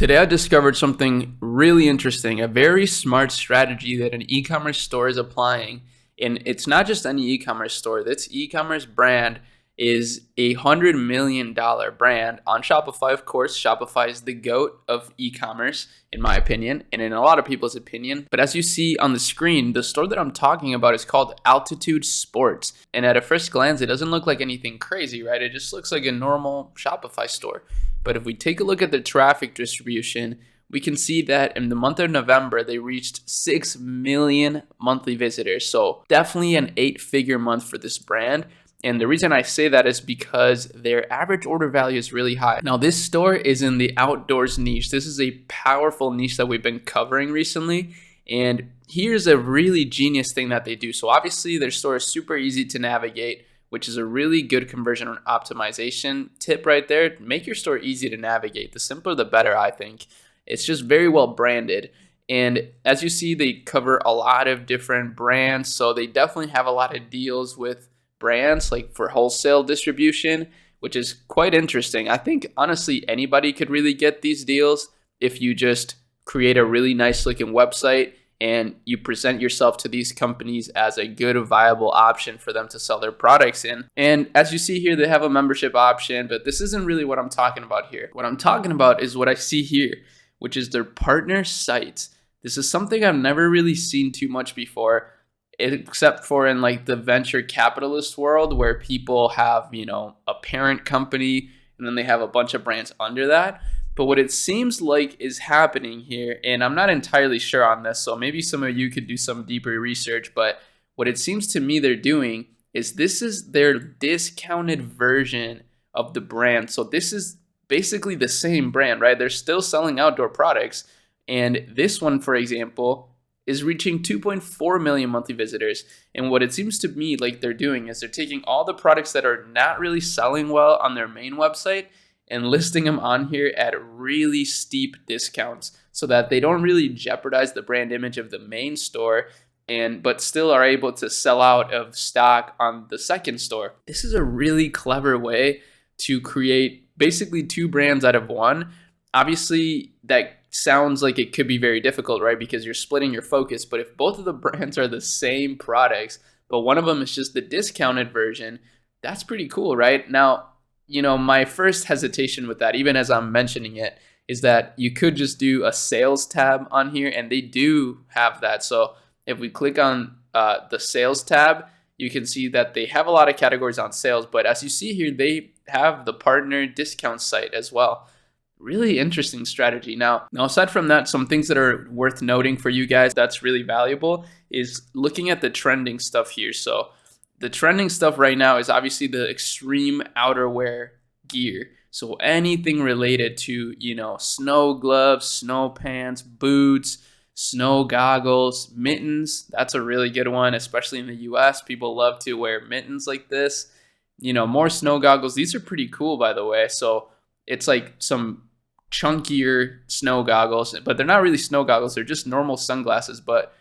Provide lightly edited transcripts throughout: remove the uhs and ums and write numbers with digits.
Today I discovered something really interesting, a very smart strategy that an e-commerce store is applying. And it's not just any e-commerce store. This e-commerce brand is $100 million brand on Shopify. Of course, Shopify is the GOAT of e-commerce, in my opinion, and in a lot of people's opinion. But as you see on the screen, the store that I'm talking about is called Altitude Sports. And at a first glance, it doesn't look like anything crazy, right? It just looks like a normal Shopify store. But if we take a look at the traffic distribution, we can see that in the month of November, they reached 6 million monthly visitors. So definitely an 8-figure month for this brand. And the reason I say that is because their average order value is really high. Now, this store is in the outdoors niche. This is a powerful niche that we've been covering recently. And here's a really genius thing that they do. So obviously, their store is super easy to navigate, which is a really good conversion optimization tip right there. Make your store easy to navigate. The simpler, the better, I think. It's just very well branded. And as you see, they cover a lot of different brands. So they definitely have a lot of deals with brands like for wholesale distribution, which is quite interesting. I think honestly, anybody could really get these deals if you just create a really nice looking website and you present yourself to these companies as a good, viable option for them to sell their products in. And as you see here, they have a membership option, but this isn't really what I'm talking about here. What I'm talking about is what I see here, which is their partner sites. This is something I've never really seen too much before, except for in like the venture capitalist world where people have, a parent company and then they have a bunch of brands under that. But what it seems like is happening here, and I'm not entirely sure on this, so maybe some of you could do some deeper research, but what it seems to me they're doing is this is their discounted version of the brand. So this is basically the same brand, right? They're still selling outdoor products. And this one, for example, is reaching 2.4 million monthly visitors. And what it seems to me like they're doing is they're taking all the products that are not really selling well on their main website and listing them on here at really steep discounts so that they don't really jeopardize the brand image of the main store but still are able to sell out of stock on the second store. This is a really clever way to create basically two brands out of one. Obviously, that sounds like it could be very difficult, right? Because you're splitting your focus. But if both of the brands are the same products, but one of them is just the discounted version, that's pretty cool, right? Now, my first hesitation with that, even as I'm mentioning it, is that you could just do a sales tab on here, and they do have that. So if we click on the sales tab, you can see that they have a lot of categories on sales. But as you see here, they have the partner discount site as well. Really interesting strategy. Now, aside from that, some things that are worth noting for you guys that's really valuable is looking at the trending stuff here. So the trending stuff right now is obviously the extreme outerwear gear. So anything related to, snow gloves, snow pants, boots, snow goggles, mittens. That's a really good one, especially in the US. People love to wear mittens like this. More snow goggles. These are pretty cool, by the way. So it's like some chunkier snow goggles, but they're not really snow goggles. They're just normal sunglasses, but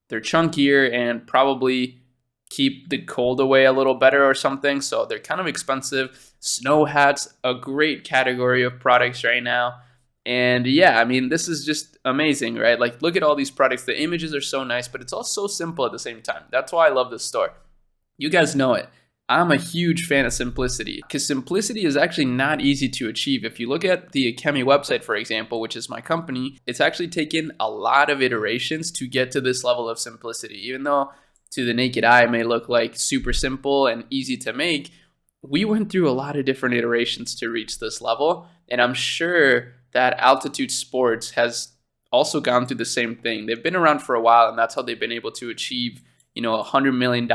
they're chunkier and probably keep the cold away a little better or something. So they're kind of expensive. Snow hats, a great category of products right now. And yeah, this is just amazing, right? Like, look at all these products. The images are so nice, but it's all so simple at the same time. That's why I love this store. You guys know it. I'm a huge fan of simplicity because simplicity is actually not easy to achieve. If you look at the Akemi website, for example, which is my company, it's actually taken a lot of iterations to get to this level of simplicity. Even though to the naked eye it may look like super simple and easy to make, we went through a lot of different iterations to reach this level. And I'm sure that Altitude Sports has also gone through the same thing. They've been around for a while, and that's how they've been able to achieve $100 million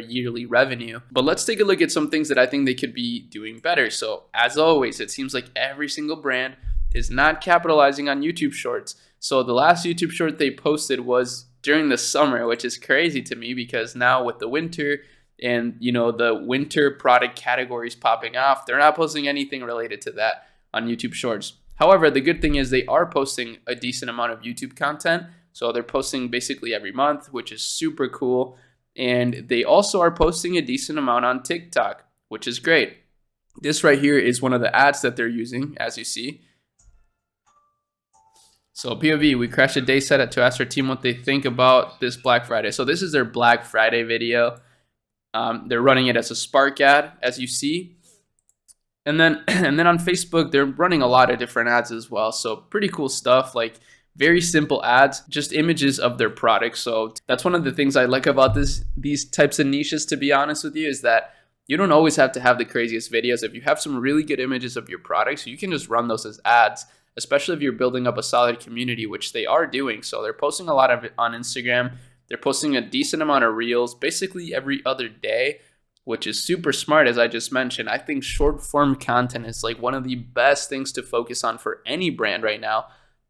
yearly revenue. But let's take a look at some things that I think they could be doing better. So as always, it seems like every single brand is not capitalizing on YouTube Shorts. So the last YouTube short they posted was during the summer, which is crazy to me because now with the winter and the winter product categories popping off, they're not posting anything related to that on YouTube Shorts. However, the good thing is they are posting a decent amount of YouTube content. So they're posting basically every month, which is super cool. And they also are posting a decent amount on TikTok, which is great. This right here is one of the ads that they're using, as you see. So POV, we crashed a day set to ask our team what they think about this Black Friday. So this is their Black Friday video. They're running it as a Spark ad, as you see. And then on Facebook, they're running a lot of different ads as well. So pretty cool stuff, like very simple ads, just images of their products. So that's one of the things I like about these types of niches, to be honest with you, is that you don't always have to have the craziest videos. If you have some really good images of your products, you can just run those as ads, especially if you're building up a solid community, which they are doing. So they're posting a lot of it on Instagram. They're posting a decent amount of reels basically every other day, which is super smart. As I just mentioned, I think short form content is like one of the best things to focus on for any brand right now.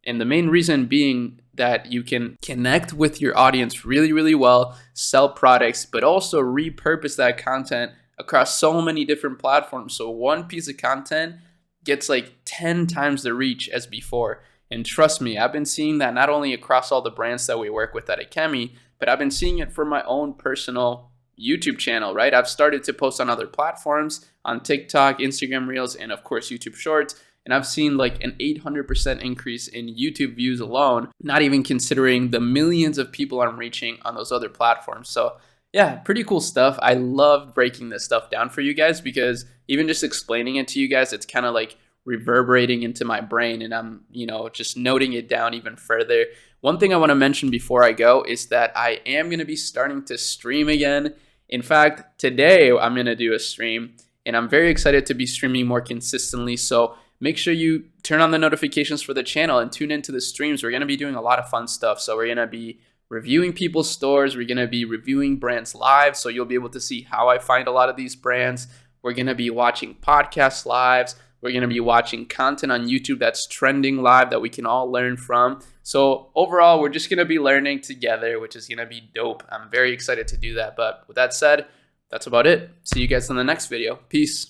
And the main reason being that you can connect with your audience really, really well, sell products, but also repurpose that content across so many different platforms. So one piece of content gets like 10 times the reach as before. And trust me, I've been seeing that not only across all the brands that we work with at Ekemi, but I've been seeing it for my own personal YouTube channel, right? I've started to post on other platforms, on TikTok, Instagram Reels, and of course YouTube Shorts. And I've seen like an 800% increase in YouTube views alone, not even considering the millions of people I'm reaching on those other platforms. So yeah, pretty cool stuff. I love breaking this stuff down for you guys because even just explaining it to you guys, it's kind of like reverberating into my brain and I'm, just noting it down even further. One thing I want to mention before I go is that I am going to be starting to stream again. In fact, today I'm going to do a stream and I'm very excited to be streaming more consistently. So make sure you turn on the notifications for the channel and tune into the streams. We're going to be doing a lot of fun stuff. So we're going to be reviewing people's stores. We're going to be reviewing brands live. So you'll be able to see how I find a lot of these brands. We're going to be watching podcast lives. We're going to be watching content on YouTube that's trending live that we can all learn from. So overall, we're just going to be learning together, which is going to be dope. I'm very excited to do that. But with that said, that's about it. See you guys in the next video. Peace.